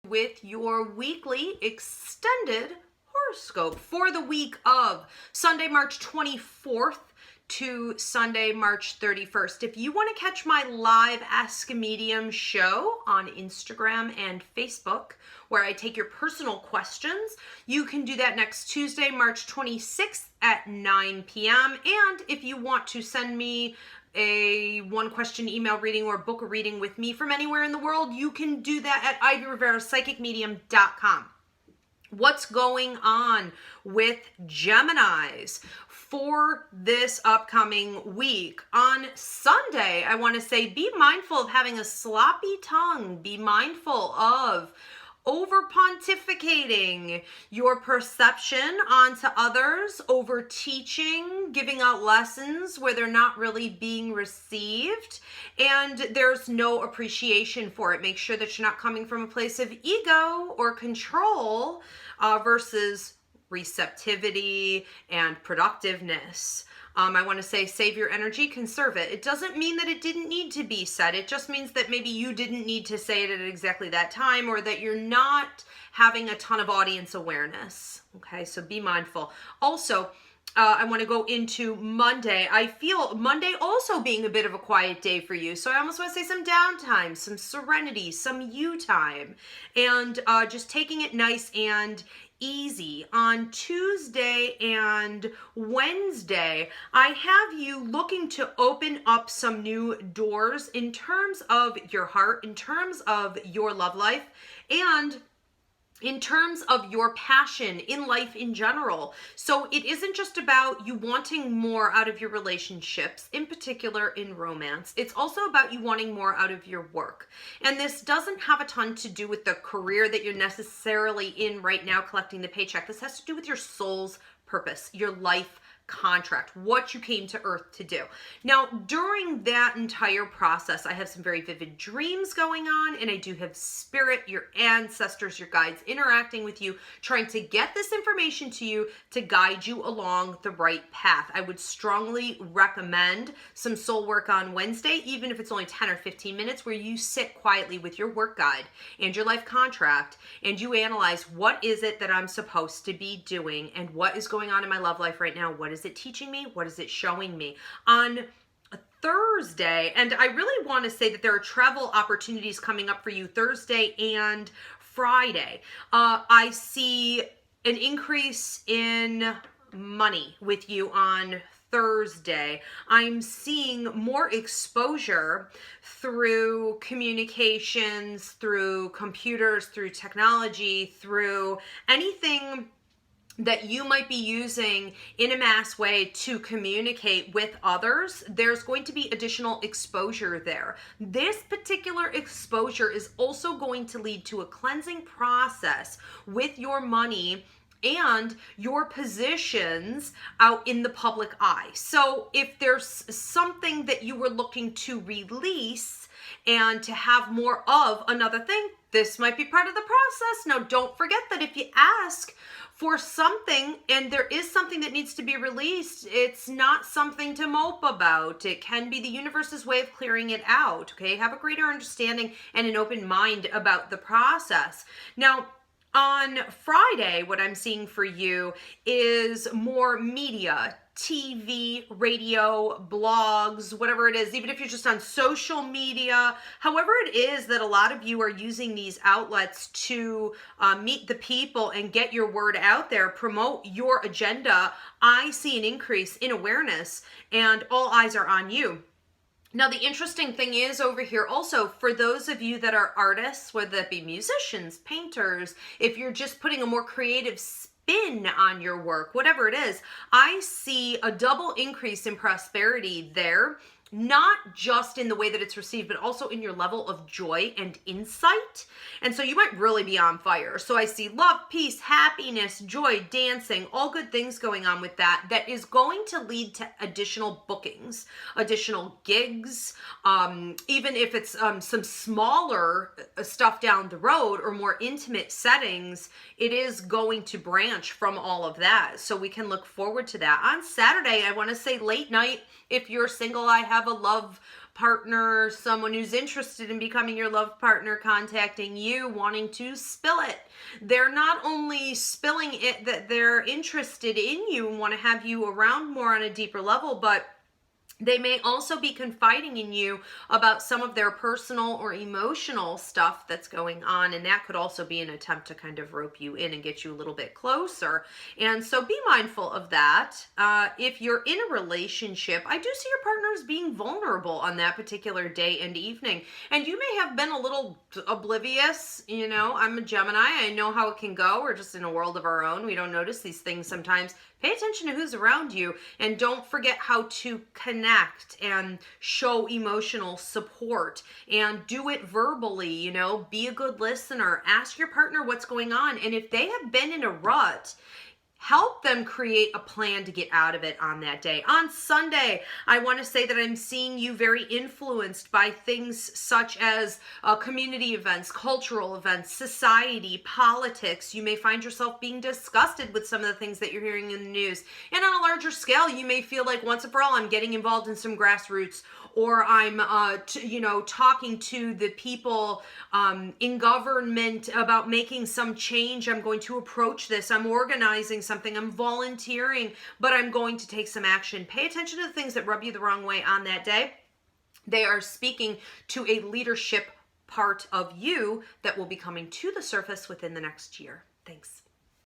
with your weekly extended horoscope for the week of Sunday, March 24th to Sunday, March 31st. If you want to catch my live Ask a Medium show on Instagram and Facebook, where I take your personal questions, you can do that next Tuesday, March 26th at 9 p.m. And if you want to send me a one-question email reading or book a reading with me from anywhere in the world, you can do that at IvyRiveraPsychicMedium.com. What's going on with Geminis for this upcoming week? On Sunday, I want to say be mindful of having a sloppy tongue. Be mindful of over pontificating your perception onto others, over teaching, giving out lessons where they're not really being received, and there's no appreciation for it. Make sure that you're not coming from a place of ego or control versus receptivity and productiveness. I want to say save your energy, conserve it. It doesn't mean that it didn't need to be said. It just means that maybe you didn't need to say it at exactly that time, or that you're not having a ton of audience awareness. Okay, so be mindful. Also, I want to go into Monday. I feel Monday also being a bit of a quiet day for you. So I almost want to say some downtime, some serenity, some you time, and just taking it nice and easy. On Tuesday and Wednesday, I have you looking to open up some new doors in terms of your heart, in terms of your love life, and in terms of your passion in life in general. So it isn't just about you wanting more out of your relationships, in particular in romance. It's also about you wanting more out of your work. And this doesn't have a ton to do with the career that you're necessarily in right now, collecting the paycheck. This has to do with your soul's purpose, your life contract, what you came to earth to do. Now, during that entire process, I have some very vivid dreams going on, and I do have spirit, your ancestors, your guides interacting with you, trying to get this information to you to guide you along the right path. I would strongly recommend some soul work on Wednesday, even if it's only 10 or 15 minutes, where you sit quietly with your work guide and your life contract, and you analyze, what is it that I'm supposed to be doing, and what is going on in my love life right now? What is it teaching me? What is it showing me? On Thursday, and I really want to say that there are travel opportunities coming up for you Thursday and Friday. I see an increase in money with you on Thursday. I'm seeing more exposure through communications, through computers, through technology, through anything that you might be using in a mass way to communicate with others. There's going to be additional exposure there. This particular exposure is also going to lead to a cleansing process with your money and your positions out in the public eye. So if there's something that you were looking to release and to have more of another thing, this might be part of the process. Now, don't forget that if you ask for something and there is something that needs to be released, it's not something to mope about. It can be the universe's way of clearing it out, okay? Have a greater understanding and an open mind about the process. Now, on Friday, what I'm seeing for you is more media, TV, radio, blogs, whatever it is, even if you're just on social media, however it is that a lot of you are using these outlets to meet the people and get your word out there, promote your agenda. I see an increase in awareness, and all eyes are on you. Now, the interesting thing is over here also, for those of you that are artists, whether that be musicians, painters, if you're just putting a more creative spin on your work, whatever it is, I see a double increase in prosperity there. Not just in the way that it's received, but also in your level of joy and insight. And so you might really be on fire. So I see love, peace, happiness, joy, dancing, all good things going on with that. That is going to lead to additional bookings, additional gigs, even if it's some smaller stuff down the road or more intimate settings, it is going to branch from all of that. So we can look forward to that. On Saturday, I want to say late night, if you're single, I have a love partner, someone who's interested in becoming your love partner, contacting you, wanting to spill it. They're not only spilling it that they're interested in you and want to have you around more on a deeper level, but they may also be confiding in you about some of their personal or emotional stuff that's going on, and that could also be an attempt to kind of rope you in and get you a little bit closer. And so be mindful of that. If you're in a relationship, I do see your partners being vulnerable on that particular day and evening, and you may have been a little oblivious. You know, I'm a Gemini. I know how it can go. We're just in a world of our own. We don't notice these things sometimes. Pay attention to who's around you, and don't forget how to connect and show emotional support, and do it verbally. You know, be a good listener. Ask your partner what's going on, and if they have been in a rut, help them create a plan to get out of it on that day. On Sunday, I want to say that I'm seeing you very influenced by things such as community events, cultural events, society, politics. You may find yourself being disgusted with some of the things that you're hearing in the news. And on a larger scale, you may feel like once and for all, I'm getting involved in some grassroots, or I'm, talking to the people in government about making some change. I'm going to approach this. I'm organizing something. I'm volunteering, but I'm going to take some action. Pay attention to the things that rub you the wrong way on that day. They are speaking to a leadership part of you that will be coming to the surface within the next year. Thanks.